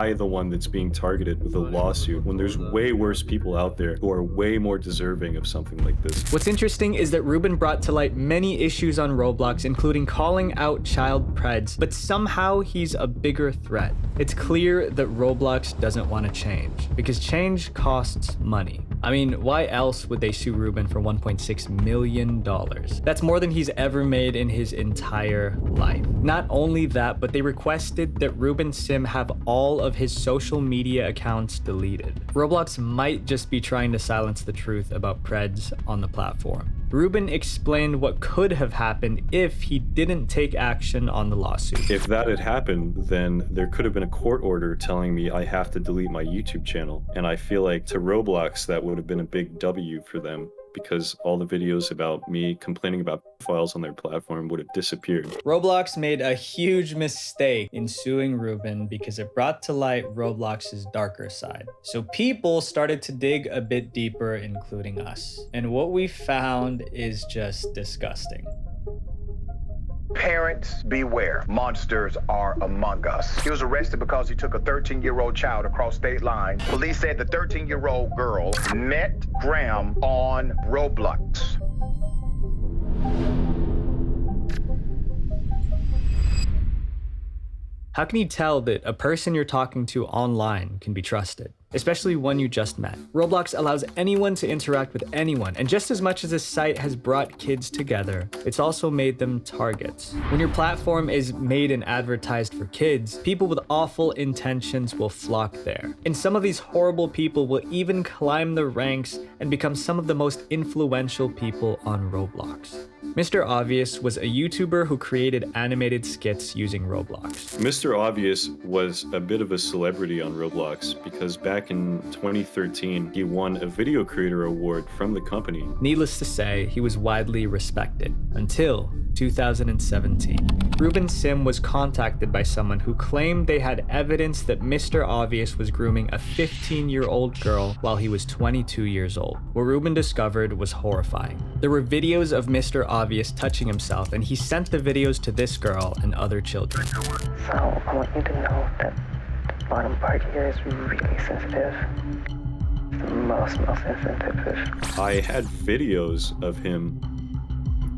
the one that's being targeted with a lawsuit when there's way worse people out there who are way more deserving of something like this. What's interesting is that Ruben brought to light many issues on Roblox, including calling out child preds, but somehow he's a bigger threat. It's clear that Roblox doesn't want to change, because change costs money. I mean, why else would they sue Ruben for $1.6 million? That's more than he's ever made in his entire life. Not only that, but they requested that Ruben Sim have all of his social media accounts deleted. Roblox might just be trying to silence the truth about preds on the platform. Ruben explained what could have happened if he didn't take action on the lawsuit. If that had happened, then there could have been a court order telling me I have to delete my YouTube channel. And I feel like to Roblox, that would have been a big W for them, because all the videos about me complaining about files on their platform would have disappeared. Roblox made a huge mistake in suing Ruben because it brought to light Roblox's darker side. So people started to dig a bit deeper, including us. And what we found is just disgusting. Parents, beware. Monsters are among us. He was arrested because he took a 13-year-old child across state lines. Police said the 13-year-old girl met Graham on Roblox. How can you tell that a person you're talking to online can be trusted? Especially one you just met. Roblox allows anyone to interact with anyone, and just as much as this site has brought kids together, it's also made them targets. When your platform is made and advertised for kids, people with awful intentions will flock there. And some of these horrible people will even climb the ranks and become some of the most influential people on Roblox. Mr. Obvious was a YouTuber who created animated skits using Roblox. Mr. Obvious was a bit of a celebrity on Roblox because back in 2013, he won a Video Creator Award from the company. Needless to say, he was widely respected until 2017. Ruben Sim was contacted by someone who claimed they had evidence that Mr. Obvious was grooming a 15-year-old girl while he was 22 years old. What Ruben discovered was horrifying. There were videos of Mr. Obvious touching himself, and he sent the videos to this girl and other children. So I want you to know that the bottom part here is really sensitive. It's the most sensitive. I had videos of him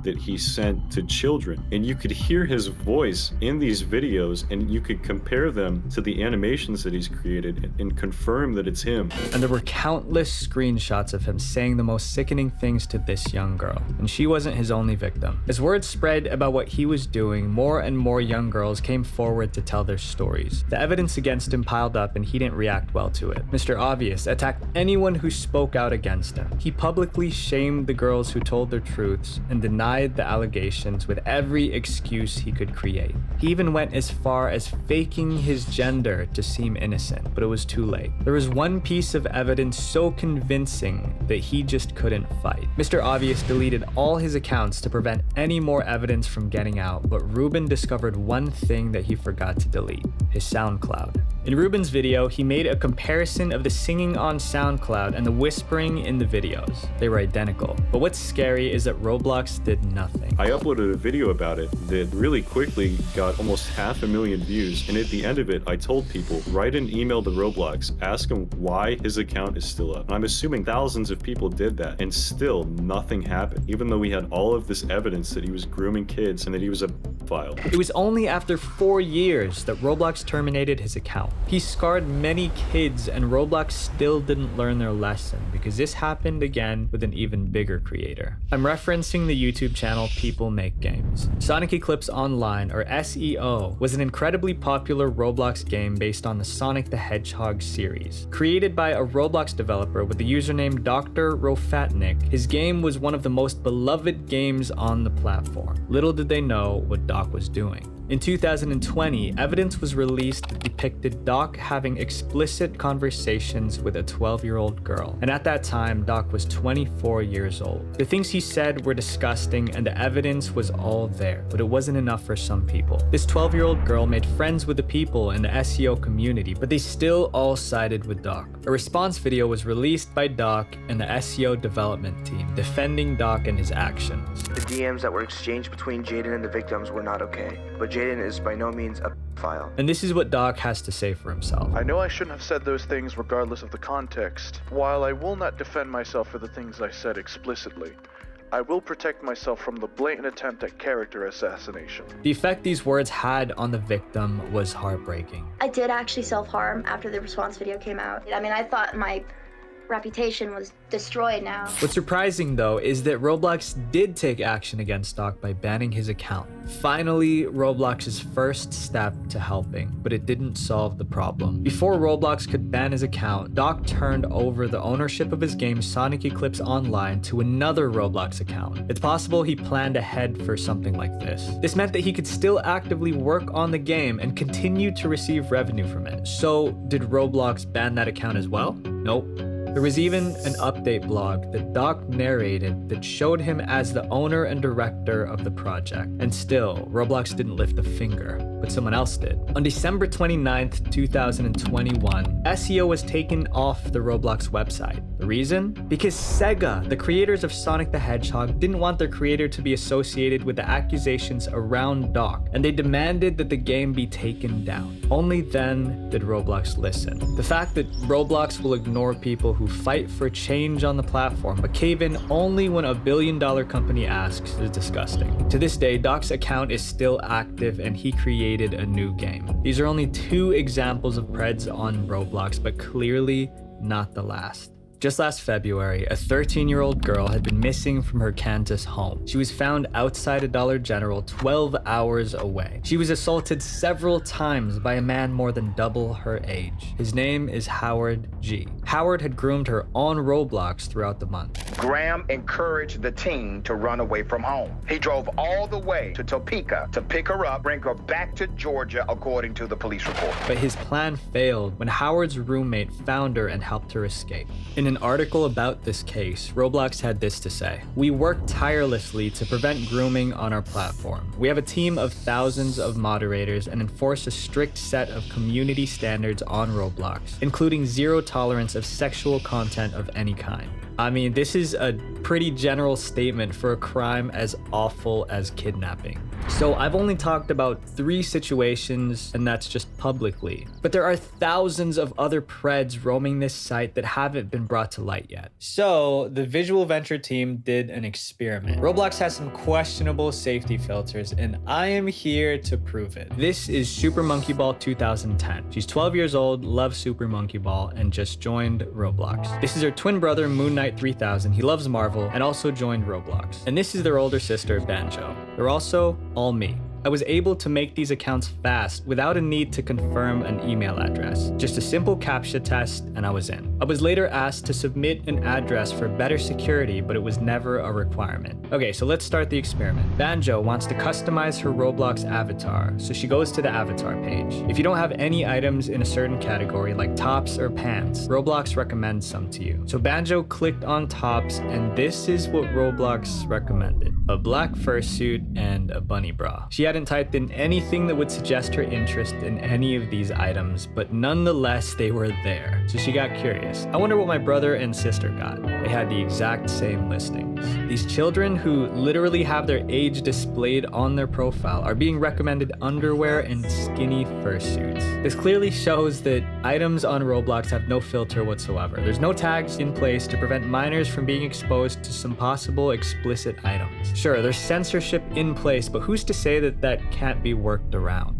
that he sent to children, and you could hear his voice in these videos, and you could compare them to the animations that he's created and confirm that it's him. And there were countless screenshots of him saying the most sickening things to this young girl, and she wasn't his only victim. As word spread about what he was doing, more and more young girls came forward to tell their stories. The evidence against him piled up, and he didn't react well to it. Mr. Obvious attacked anyone who spoke out against him. He publicly shamed the girls who told their truths and denied the allegations with every excuse he could create. He even went as far as faking his gender to seem innocent, but it was too late. There was one piece of evidence so convincing that he just couldn't fight. Mr. Obvious deleted all his accounts to prevent any more evidence from getting out, but Ruben discovered one thing that he forgot to delete: his SoundCloud. In Ruben's video, he made a comparison of the singing on SoundCloud and the whispering in the videos. They were identical. But what's scary is that Roblox did nothing. I uploaded a video about it that really quickly got almost 500,000 views, and at the end of it, I told people, write an email to Roblox, ask him why his account is still up. And I'm assuming thousands of people did that, and still nothing happened, even though we had all of this evidence that he was grooming kids and that he was a pedophile. It was only after 4 years that Roblox terminated his account. He scarred many kids, and Roblox still didn't learn their lesson, because this happened again with an even bigger creator. I'm referencing the YouTube channel People Make Games. Sonic Eclipse Online, or SEO, was an incredibly popular Roblox game based on the Sonic the Hedgehog series. Created by a Roblox developer with the username Dr. Rofatnik, his game was one of the most beloved games on the platform. Little did they know what Doc was doing. In 2020, evidence was released that depicted Doc having explicit conversations with a 12-year-old girl, and at that time, Doc was 24 years old. The things he said were disgusting, and the evidence was all there, but it wasn't enough for some people. This 12-year-old girl made friends with the people in the SEO community, but they still all sided with Doc. A response video was released by Doc and the SEO development team, defending Doc and his actions. The DMs that were exchanged between Jaden and the victims were not okay, but Jaden Jaden is by no means a pedophile. And this is what Doc has to say for himself. I know I shouldn't have said those things regardless of the context. While I will not defend myself for the things I said explicitly, I will protect myself from the blatant attempt at character assassination. The effect these words had on the victim was heartbreaking. I did actually self-harm after the response video came out. I mean, I thought my reputation was destroyed now. What's surprising though is that Roblox did take action against Doc by banning his account. Finally, Roblox's first step to helping, but it didn't solve the problem. Before Roblox could ban his account, Doc turned over the ownership of his game Sonic Eclipse Online to another Roblox account. It's possible he planned ahead for something like this. This meant that he could still actively work on the game and continue to receive revenue from it. So did Roblox ban that account as well? Nope. There was even an update blog that Doc narrated that showed him as the owner and director of the project. And still, Roblox didn't lift a finger, but someone else did. On December 29th, 2021, SEO was taken off the Roblox website. The reason? Because Sega, the creators of Sonic the Hedgehog, didn't want their creator to be associated with the accusations around Doc, and they demanded that the game be taken down. Only then did Roblox listen. The fact that Roblox will ignore people who fight for change on the platform but cave in only when a billion-dollar company asks is disgusting. To this day, Doc's account is still active and he created a new game. These are only 2 examples of Preds on Roblox, but clearly not the last. Just last February, a 13-year-old girl had been missing from her Kansas home. She was found outside a Dollar General 12 hours away. She was assaulted several times by a man more than double her age. His name is Howard G. Howard had groomed her on Roblox throughout the month. Graham encouraged the teen to run away from home. He drove all the way to Topeka to pick her up, bring her back to Georgia, according to the police report. But his plan failed when Howard's roommate found her and helped her escape. In an article about this case, Roblox had this to say: "We work tirelessly to prevent grooming on our platform. We have a team of thousands of moderators and enforce a strict set of community standards on Roblox, including zero tolerance of sexual content of any kind." I mean, this is a pretty general statement for a crime as awful as kidnapping. So I've only talked about 3 situations, and that's just publicly. But there are thousands of other Preds roaming this site that haven't been brought to light yet. So the Visual Venture team did an experiment. Roblox has some questionable safety filters, and I am here to prove it. This is Super Monkey Ball 2010. She's 12 years old, loves Super Monkey Ball, and just joined Roblox. This is her twin brother, Moon Knight 3000. He loves Marvel and also joined Roblox. And this is their older sister, Banjo. They're also all me. I was able to make these accounts fast without a need to confirm an email address. Just a simple CAPTCHA test and I was in. I was later asked to submit an address for better security, but it was never a requirement. Okay, so let's start the experiment. Banjo wants to customize her Roblox avatar, so she goes to the avatar page. If you don't have any items in a certain category like tops or pants, Roblox recommends some to you. So Banjo clicked on tops and this is what Roblox recommended: a black fursuit and a bunny bra. She hadn't typed in anything that would suggest her interest in any of these items, but nonetheless, they were there. So she got curious. I wonder what my brother and sister got. They had the exact same listings. These children who literally have their age displayed on their profile are being recommended underwear and skinny fursuits. This clearly shows that items on Roblox have no filter whatsoever. There's no tags in place to prevent minors from being exposed to some possible explicit items. Sure, there's censorship in place, but who's to say that that can't be worked around?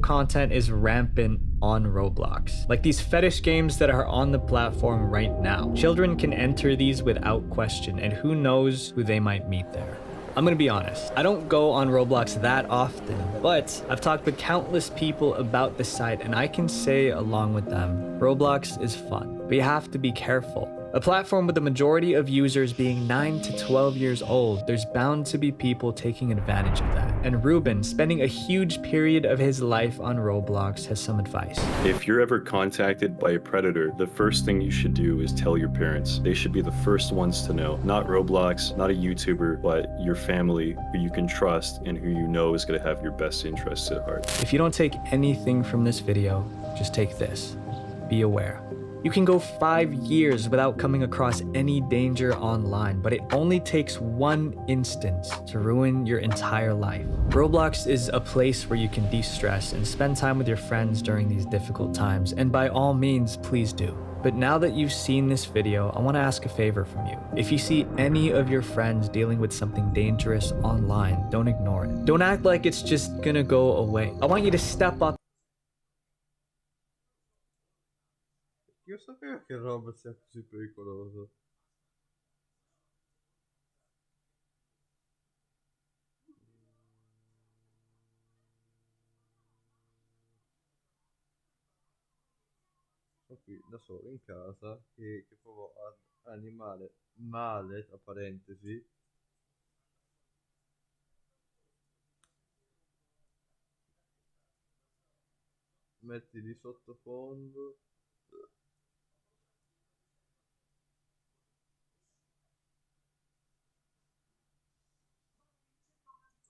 Content is rampant on Roblox, like these fetish games that are on the platform right now. Children can enter these without question, and who knows who they might meet there. I'm gonna be honest, I don't go on Roblox that often, but I've talked with countless people about the site, and I can say along with them, Roblox is fun, but you have to be careful. A platform with the majority of users being 9 to 12 years old, there's bound to be people taking advantage of that. And Ruben, spending a huge period of his life on Roblox, has some advice. If you're ever contacted by a predator, the first thing you should do is tell your parents. They should be the first ones to know. Not Roblox, not a YouTuber, but your family who you can trust and who you know is going to have your best interests at heart. If you don't take anything from this video, just take this. Be aware. You can go 5 years without coming across any danger online, but it only takes one instance to ruin your entire life. Roblox is a place where you can de-stress and spend time with your friends during these difficult times, and by all means, please do. But now that you've seen this video, I want to ask a favor from you. If you see any of your friends dealing with something dangerous online, don't ignore it. Don't act like it's just gonna go away. I want you to step up. Io sapevo che Robert sia così pericoloso. Sono qui da solo in casa che provo ad animare male, tra parentesi, metti di sottofondo.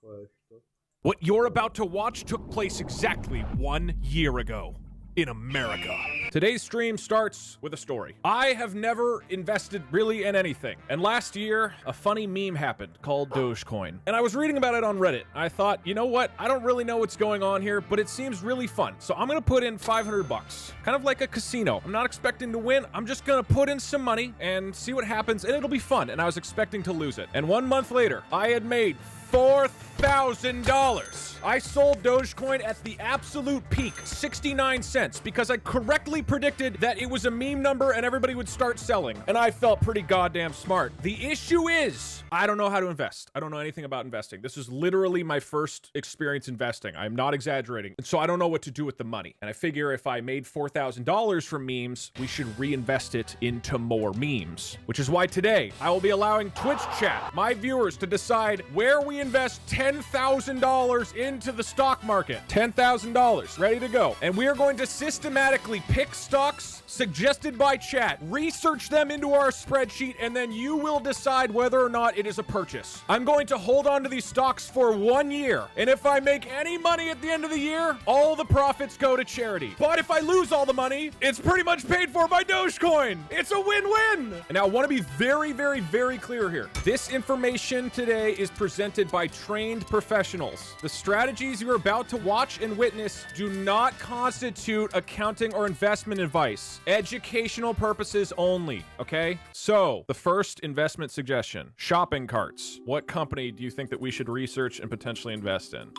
Questo. What you're about to watch took place exactly 1 year ago in America. Today's stream starts with a story. I have never invested really in anything. And last year, a funny meme happened called Dogecoin. And I was reading about it on Reddit. I thought, you know what? I don't really know what's going on here, but it seems really fun. So I'm gonna put in 500 bucks. Kind of like a casino. I'm not expecting to win. I'm just gonna put in some money and see what happens, and it'll be fun. And I was expecting to lose it. And 1 month later, I had made $4,000. I sold Dogecoin at the absolute peak, 69 cents, because I correctly predicted that it was a meme number and everybody would start selling. And I felt pretty goddamn smart. The issue is, I don't know how to invest. I don't know anything about investing. This is literally my first experience investing. I'm not exaggerating. And so I don't know what to do with the money. And I figure if I made $4,000 from memes, we should reinvest it into more memes. Which is why today I will be allowing Twitch chat, my viewers, to decide where we invest $10,000 into the stock market. $10,000 ready to go. And we are going to systematically pick stocks suggested by chat, research them into our spreadsheet, and then you will decide whether or not it is a purchase. I'm going to hold on to these stocks for 1 year. And if I make any money at the end of the year, all the profits go to charity. But if I lose all the money, it's pretty much paid for by Dogecoin. It's a win-win. And now I want to be very, very, very clear here. This information today is presented by trained professionals. The strategies you're about to watch and witness do not constitute accounting or investment advice. Educational purposes only, okay? So, the first investment suggestion, shopping carts. What company do you think that we should research and potentially invest in?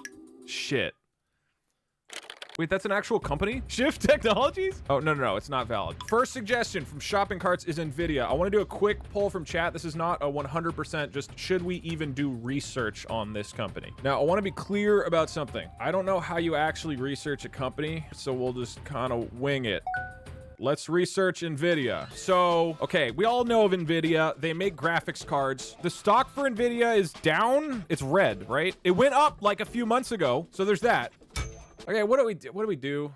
Shit. Wait, that's an actual company? Shift Technologies? Oh, no, it's not valid. First suggestion from shopping carts is NVIDIA. I want to do a quick poll from chat. This is not a 100%, just should we even do research on this company? Now, I want to be clear about something. I don't know how you actually research a company, so we'll just kind of wing it. Let's research NVIDIA. So, okay, we all know of NVIDIA. They make graphics cards. The stock for NVIDIA is down. It's red, right? It went up like a few months ago, so there's that. Okay, what do we do?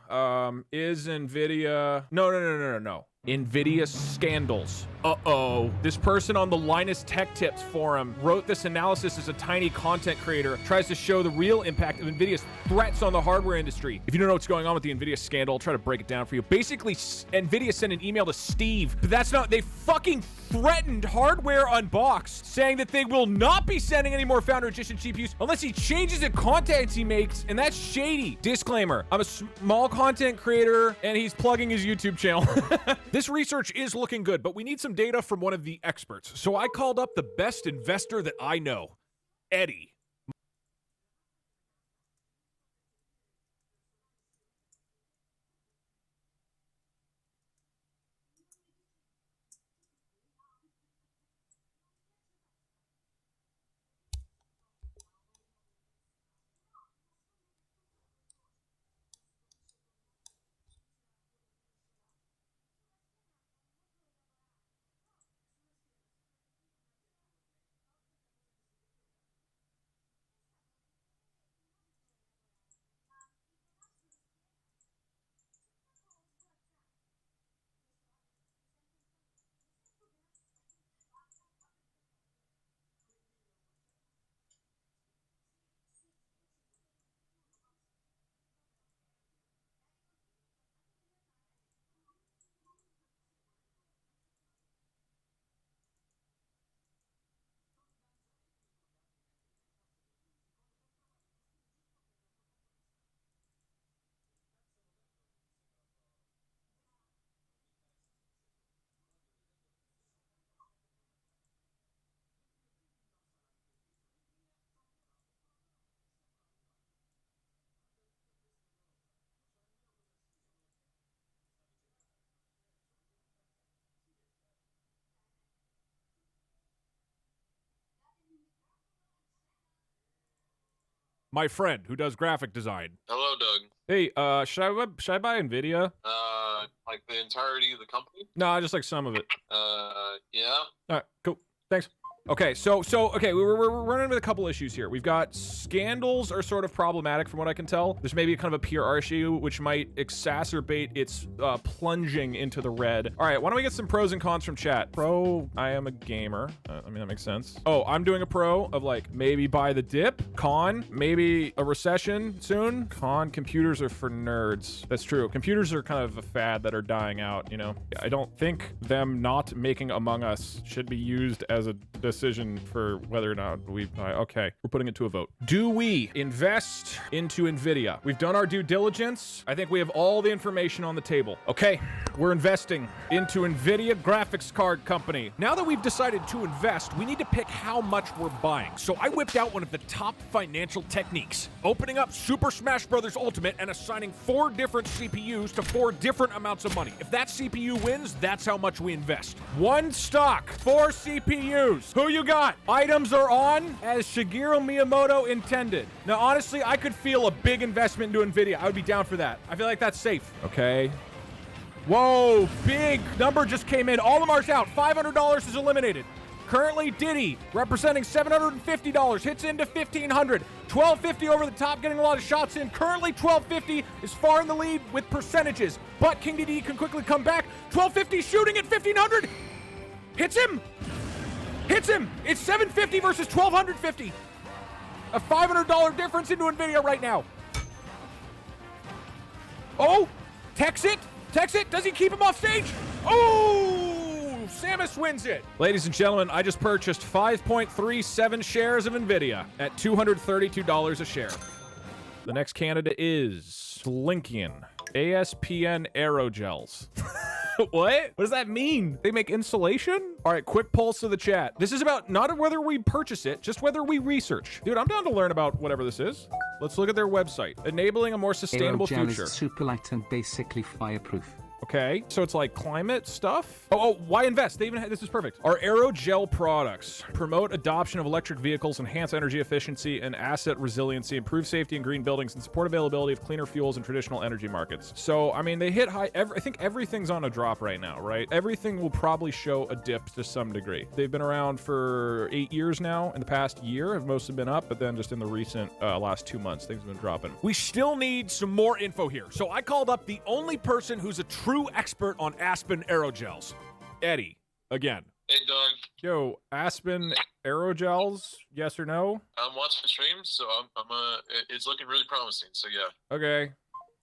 Is NVIDIA... No. NVIDIA scandals. Uh-oh. This person on the Linus Tech Tips forum wrote this analysis as a tiny content creator, tries to show the real impact of NVIDIA's threats on the hardware industry. If you don't know what's going on with the NVIDIA scandal, I'll try to break it down for you. Basically, NVIDIA sent an email to Steve, but that's not... They fucking threatened Hardware Unboxed, saying that they will not be sending any more Founder Edition GPUs unless he changes the content he makes, and that's shady. Disclaimer, I'm a small content creator, and he's plugging his YouTube channel. This research is looking good, but we need some data from one of the experts. So I called up the best investor that I know, Eddie. my friend who does graphic design. Hello, Doug. Hey, should I buy Nvidia? Like the entirety of the company? No, just like some of it. Yeah. All right, cool. Thanks. Okay, okay, we're running into a couple issues here. We've got scandals are sort of problematic from what I can tell. There's maybe kind of a PR issue which might exacerbate its plunging into the red. All right, why don't we get some pros and cons from chat? Pro, I am a gamer. I mean, that makes sense. Oh, I'm doing a pro of like maybe buy the dip. Con, maybe a recession soon. Con, computers are for nerds. That's true. Computers are kind of a fad that are dying out, you know? I don't think them not making Among Us should be used as a decision for whether or not we buy. Okay, we're putting it to a vote. Do we invest into Nvidia? We've done our due diligence. I think we have all the information on the table. Okay, we're investing into Nvidia graphics card company. Now that we've decided to invest, we need to pick how much we're buying. So I whipped out one of the top financial techniques, opening up Super Smash Bros. Ultimate and assigning 4 different CPUs to 4 different amounts of money. If that CPU wins, that's how much we invest. 1 stock, 4 CPUs. Who you got? Items are on as Shigeru Miyamoto intended. Now, honestly, I could feel a big investment into Nvidia. I would be down for that. I feel like that's safe. Okay. Whoa, big number just came in. All Lamar's out. $500 is eliminated. Currently, Diddy, representing $750, hits into $1,500. $1,250 over the top, getting a lot of shots in. Currently, $1,250 is far in the lead with percentages, but King Diddy can quickly come back. $1,250 shooting at $1,500. Hits him. Hits him. It's $750 versus $1,250. A $500 difference into Nvidia right now. Oh, techs it. Techs it. Does he keep him off stage? Oh! Samus wins it. Ladies and gentlemen, I just purchased 5.37 shares of Nvidia at $232 a share. The next candidate is Slinkian. ASPN aerogels. What? What does that mean? They make insulation? All right, quick pulse of the chat. This is about not whether we purchase it, just whether we research. Dude, I'm down to learn about whatever this is. Let's look at their website. Enabling a more sustainable future. Is super light and basically fireproof. Okay, so it's like climate stuff. Oh, why invest? They even this is perfect. Our aerogel products promote adoption of electric vehicles, enhance energy efficiency and asset resiliency, improve safety in green buildings, and support availability of cleaner fuels in traditional energy markets. So, I mean, they hit high. I think everything's on a drop right now, right? Everything will probably show a dip to some degree. They've been around for 8 years now. In the past year, have mostly been up, but then just in the recent last 2 months, things have been dropping. We still need some more info here. So I called up the only person who's a true expert on Aspen aerogels. Eddie, again. Hey, Doug. Yo, Aspen aerogels, yes or no? I'm watching the streams, so it's looking really promising, so yeah. Okay.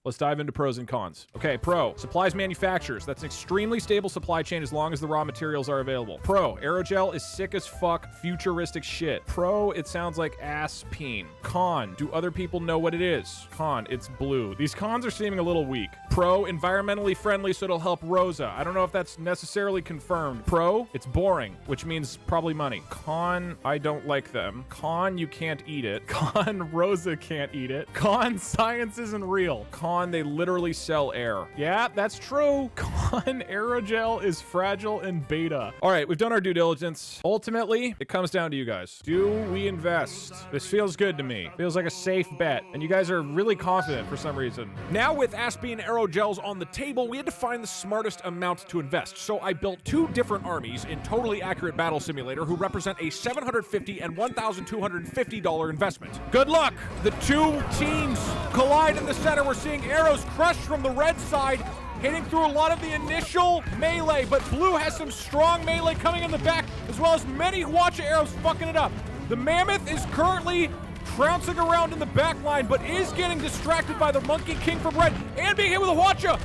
Let's dive into pros and cons. Okay, pro, supplies manufacturers. That's an extremely stable supply chain as long as the raw materials are available. Pro, aerogel is sick as fuck, futuristic shit. Pro, it sounds like ass-peen. Con, do other people know what it is? Con, it's blue. These cons are seeming a little weak. Pro, environmentally friendly, so it'll help Rosa. I don't know if that's necessarily confirmed. Pro, it's boring, which means probably money. Con, I don't like them. Con, you can't eat it. Con, Rosa can't eat it. Con, science isn't real. Con, they literally sell air. Yeah, that's true. Con, aerogel is fragile and beta. All right, we've done our due diligence. Ultimately, it comes down to you guys. Do we invest? This feels good to me. Feels like a safe bet, and you guys are really confident for some reason. Now with Aspen aerogels on the table, we had to find the smartest amount to invest. So I built 2 different armies in Totally Accurate Battle Simulator who represent a $750 and $1,250 investment. Good luck. The 2 teams collide in the center. We're seeing arrows crushed from the red side, hitting through a lot of the initial melee, but blue has some strong melee coming in the back, as well as many Hwacha arrows fucking it up. The Mammoth is currently trouncing around in the back line, but is getting distracted by the Monkey King from red, and being hit with a Hwacha.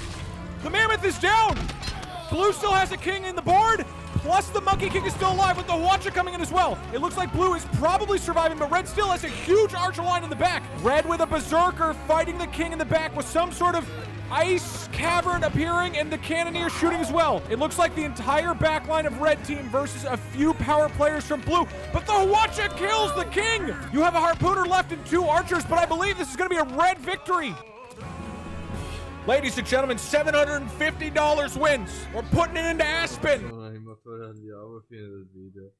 The Mammoth is down! Blue still has a king in the board, plus the Monkey King is still alive with the Hwacha coming in as well. It looks like blue is probably surviving, but red still has a huge archer line in the back. Red with a berserker fighting the king in the back with some sort of ice cavern appearing and the cannoneer shooting as well. It looks like the entire back line of red team versus a few power players from blue, but the Hwacha kills the king. You have a harpooner left and 2 archers, but I believe this is going to be a red victory. Ladies and gentlemen, $750 wins. We're putting it into Aspen. Oh, ich mach voll an die Augen für das Video.